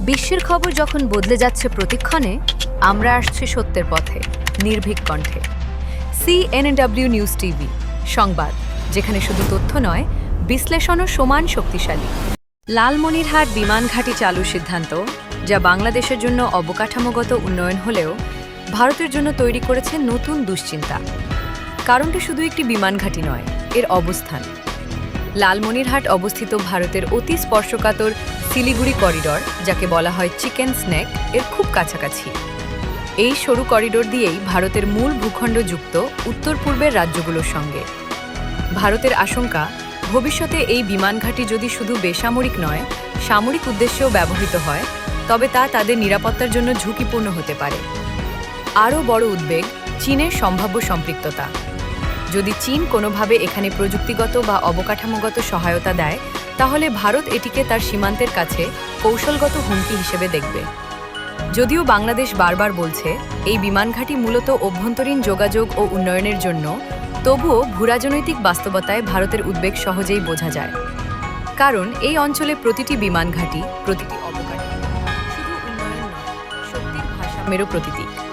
বিশ্বের খবর যখন বদলে যাচ্ছে প্রতিক্ষণে, আমরা আসছি সত্যের পথে, নির্ভীক কণ্ঠে। CNW নিউজ টিভি, সংবাদ যেখানে শুধু তথ্য নয়, বিশ্লেষণও সমান শক্তিশালী। লালমনিরহাট বিমান ঘাঁটি চালুর সিদ্ধান্ত, যা বাংলাদেশের জন্য অবকাঠামোগত উন্নয়ন হলেও ভারতের জন্য তৈরি করেছে নতুন দুশ্চিন্তা। কারণটা শুধু একটি বিমান ঘাঁটি নয়, এর অবস্থান। লালমনিরহাট অবস্থিত ভারতের অতি স্পর্শকাতর শিলিগুড়ি করিডর, যাকে বলা হয় চিকেন স্নেক, এর খুব কাছাকাছি। এই সরু করিডর দিয়েই ভারতের মূল ভূখণ্ড যুক্ত উত্তর পূর্বের রাজ্যগুলোর সঙ্গে। ভারতের আশঙ্কা, ভবিষ্যতে এই বিমান ঘাঁটি যদি শুধু বেসামরিক নয়, সামরিক উদ্দেশ্যেও ব্যবহৃত হয়, তবে তা তাদের নিরাপত্তার জন্য ঝুঁকিপূর্ণ হতে পারে। আরও বড় উদ্বেগ, চীনের সম্ভাব্য সম্পৃক্ততা। যদি চীন কোনোভাবে এখানে প্রযুক্তিগত বা অবকাঠামোগত সহায়তা দেয়, তাহলে ভারত এটিকে তার সীমান্তের কাছে কৌশলগত হুমকি হিসেবে দেখবে। যদিও বাংলাদেশ বারবার বলছে এই বিমান ঘাঁটি মূলত অভ্যন্তরীণ যোগাযোগ ও উন্নয়নের জন্য, তবুও ভূরাজনৈতিক বাস্তবতায় ভারতের উদ্বেগ সহজেই বোঝা যায়। কারণ এই অঞ্চলে প্রতিটি বিমান ঘাঁটি, প্রতিটি অবকাঠামো শুধু উন্নয়ন নয়, শক্তির ভারসাম্যেরও প্রতীক।